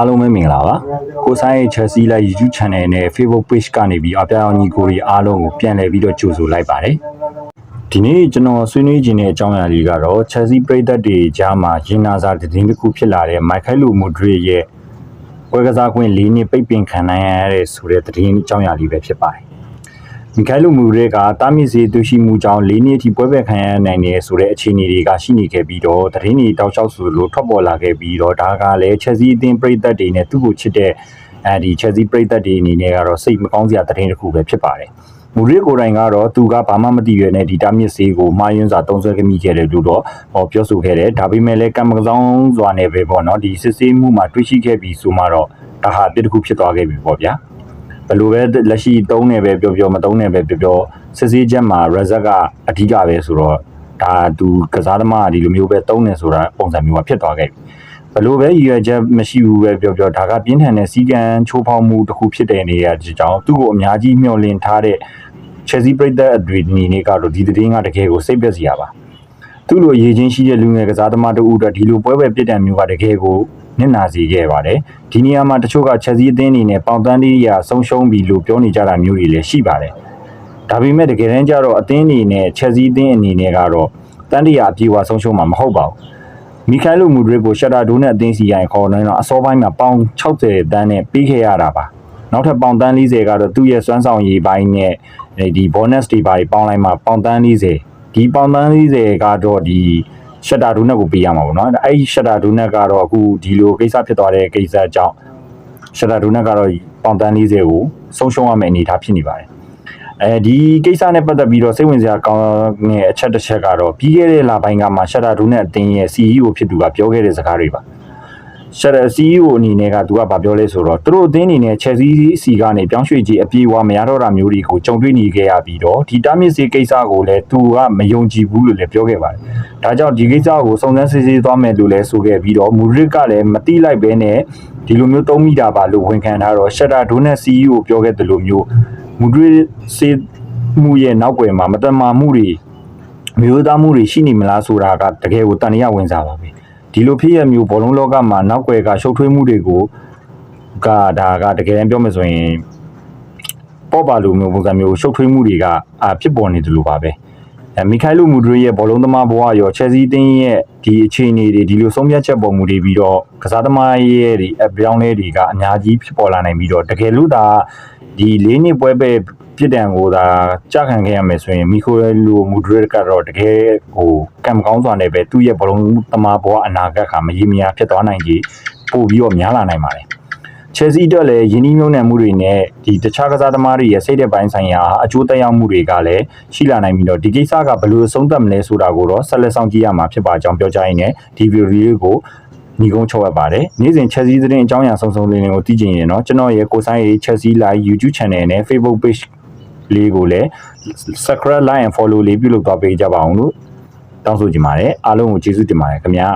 အားလုံးပဲမင်္ဂလာပါကိုဆိုင်ရဲ့ Chelsea လိုက် YouTube Channel နဲ့ Facebook Page ကနေပြီးအပြောင်းညီကိုတွေအားလုံးကိုပြန်လည်ပြီးတော့ကြိုဆိုလိုက်ပါတယ်ဒီနေ့ကျွန်တော်ဆွေးနွေးခြင်းတဲ့အကြောင်းအရာလေးကတော့ Chelsea ပရိသတ်တွေကြားမှာရင်နာစာသတင်းတစ်ခုဖြစ်လာတဲ့ Michael Mudryk ရဲ့ပွဲကစားခွင့်၄နှစ်ပိတ်ပင်ခံနိုင်ရတဲ့ဆိုတဲ့သတင်းအကြောင်းအရာလေးပဲဖြစ်ပါတယ်Michael Mudryk ကတာမီစီတူရှိမှုကြောင့်၄နှစ်အထိပွဲပယ်ခံရနိုင်တယ်ဆိုတဲ့အခြေအနေတွေကရှိနေခဲ့ပြီးတော့သတင်းတွေတောက်လျှောက်ဆိုလို့ထွက်ပေါ်လာခဲ့ပြီးတော့ဒါကလည်း Chelsea အသင်းပရိသတ်တွေနဲ့သူ့ကိုချစ်တဲ့ဒီ Chelsea ပရိသတ်တွေအနေနဲ့ကတော့စိတ်မကောင်းစရာသတင်းတစ်ခုပဲဖြစ်ပါတယ်Mudryk ကိုယ်တိုင်ကတော့သူကဘာမှမသိရတဲ့ဒီတာမစ်စီကိုမှားယွင်းစွာတုံးဆွဲခမိခဲ့တယ်လို့တော့ပြောဆိုခဲ့တယ်ဒါပေမဲ့လည်းကံမကစောင်းစွာနဲ့ပဲပေါ့နော်ဒီစစ်ဆေးမှုမှာတွေ့ရှိခဲ့ပြီးဆိုမှတော့ဒါဟာအပြစ်တစ်ခုဖြစ်သွားခဲ့ပြီပေါ့ဗျာဘယ်လိုပဲလက်ရှိတုံးနေပဲပြောမတုံးနေပဲပြောစစ်ဆေးချက်မှာ result ကအဓိကပဲဆိုတော့ဒါသူကစားသမားဒီလိုမျိုးပဲတုံးနေဆိုတာပုံစံမျိုးဖြစ်သွားခဲ့ပြီဘယ်လိုပဲရည်ရွယ်ချက်မရှိဘူးပဲပြောဒါကပြင်းထန်တဲ့စီကံချိုးဖောက်မှုတစ်ခုဖြစ်တဲ့နေရာကြောင့်သူ့ကိုအများကြီးမျှော်လင့်ထားတဲ့ Chelsea ပရိသတ်အတွေ့အကြုံတွေကတော့ဒီသတင်းကတကယ်ကိုစိတ်ပျက်စရာပါသူ့လိုရည်ချင်းရှိတဲ့လူငယ်ကစားသမားတို့အတွက်ဒီလိုပွဲပဲပြစ်ဒဏ်မျိုးကတကယ်ကိုနစ်နာစေခဲ့ပါတယ်ဒီနေရာမှာတချို့က Chelsea အသင်းအနေနဲ့ပေါင်တန်းလေးရာဆုံးရှုံးပြီလို့ပြောနေကြတာမျိုးတွေလည်းရှိပါတယ်ဒါပေမဲ့တကယ်တမ်းကျတော့အသင်းအနေနဲ့ Chelsea အသင်းအနေနဲ့ကတော့တန်းတရာအပြေအဝဆုံးရှုံးမှာမဟုတ်ပါဘူးMichael Mudryk ကိုရှက်တာဒိုးနဲ့အသင်းစီရင်ခေါ်နေတော့အစောပိုင်းမှာပေါင်60တန်းနဲ့ပြီးခဲ့ရတာပါနောက်ထပ်ပေါင်တန်း40ကတော့သူ့ရဲ့စွမ်းဆောင်ရည်ပိုင်းနဲ့ဒီ bonus တွေပါပေါင်းလိုက်မှာပေါင်တန်း40ဒီပေါင်တန်း40ကတော့ဒီရှက်တာဒိုးနဲ့ကိုပေးရမှာပေါ့နော်အဲ့ဒီရှက်တာဒိုးနဲ့ကတော့အခုဒီလိုကိစ္စဖြစ်သွားတဲ့ကိစ္စကြောင့်ရှက်တာဒိုးနဲ့ကတော့ပေါင်တန်း40ကိုဆုံးရှုံးရမယ့်အနေအထားဖြစ်နေပါတယ်ဒီကိစ္စနဲ့ပတ်သက်ပြီးတော့စိတ်ဝင်စရာကောင်းတဲ့အချက်တစ်ချက်ကတော့ပြီးခဲ့တဲ့လပိုင်းကမှရှက်တာဒိုးနဲ့အသင်းရဲ့ CEO ဖြစ်သူကပြောခဲ့တဲ့စကားတွေပါရှက်တာ CEO အနေနဲ့ကသူကပြောလဲဆိုတော့သူတို့အသင်းအနေနဲ့ Chelsea စီကနေပြောင်းရွှေ့ခြင်းအပြေအဝမရတော့တာမျိုးတွေကိုကြုံတွေ့နေခဲ့ရပြီးတော့ဒီတာမစ်စီကိစ္စကိုလည်းသူကမယုံကြည်ဘူးလို့လည်းပြောခဲ့ပါတယ်ဒါကြောင့်ဒီကိစ္စကိုစုံစမ်းစစ်ဆေးသွားမယ်လို့လည်းဆိုခဲ့ပြီးတော့ Mudryk ကလည်းမတိလိုက်ပဲနဲ့ဒီလိုမျိုးသုံးမိတာပါလို့ဝန်ခံထားတော့ရှက်တာဒိုးနဲ့ CEO ပြောခဲ့တယ်လို့မျိုးMudryk စေမှုရဲ့နောက်ွယ်မှာမတမာမှုတွေမျိုးသားမှုတွေရှိနေမလားဆိုတာကတကယ်ကိုတန်ရဝင်စားပါပဲဒီလိုဖြစ်ရမျိုးဘောလုံးလောကမှာနောက်ွယ်ကရှုပ်ထွေးမှုတွေကိုဒါကတကယ်တမ်းပြောမယ်ဆိုရင်ပေါ့ပါလိုမျိုးပုံစံမျိုးရှုပ်ထွေးမှုတွေကဖြစ်ပေါ်နေတယ်လို့ပါပဲMichael Mudrykရဲ့ဘောလုံးသမားဘဝရော Chelsea တင်းရဲ့ဒီအခြေအနေတွေဒီလိုဆုံးဖြတ်ချက်ပေါ်မူတည်ပြီးတော့ကစားသမားရဲ့ဒီအပြောင်းလဲတွေကအများကြီးဖြစ်ပေါ်လာနိုင်ပြီးတော့တကယ်လို့ဒါဒီ၄နှစ်ပွဲပဲပြစ်ဒဏ်ကိုဒါကြာခံခဲ့ရမယ်ဆိုရင်Michael Mudrykကတော့တကယ်ဟိုကံမကောင်းစွာနဲ့ပဲသူ့ရဲ့ဘောလုံးသမားဘဝအနာဂတ်ကမရေမရာဖြစ်သွားနိုင်ကြီးပို့ပြီးတော့များလာနိုင်ပါတယ်Chelsea အတွက်လည်းယင်းနှိမ့်ညွှန်းနှံမှုတွေနဲ့ဒီတခြားကစားသမားတွေရဲ့စိတ်တဲ့ပိုင်းဆိုင်ရာအကျိုးသက်ရောက်မှုတွေကလည်းရှိလာနိုင်ပြီးတော့ဒီကိစ္စကဘယ်လိုဆုံးသက်မလဲဆိုတာကိုတော့ဆက်လက်ဆောင်ကြည့်ရမှာဖြစ်ပါကြောင်းပြောကြားရင်းနဲ့ဒီဗီဒီယိုလေးကိုညီကုန်းချုပ်ရပါတယ်နေ့စဉ် Chelsea သတင်းအကြောင်းအရာစုံစုံလင်းလင်းကိုသိချင်ရင်တော့ကျွန်တော်ရဲ့ကိုဆိုင်ရဲ့ Chelsea Live YouTube Channel နဲ့ Facebook Page လေးကိုလည်း Subscribe Like and Follow လေးပြုလုပ်သွားပေးကြပါအောင်လို့တောင်းဆိုချင်ပါတယ်အားလုံးကိုကျေးဇူးတင်ပါတယ်ခင်ဗျာ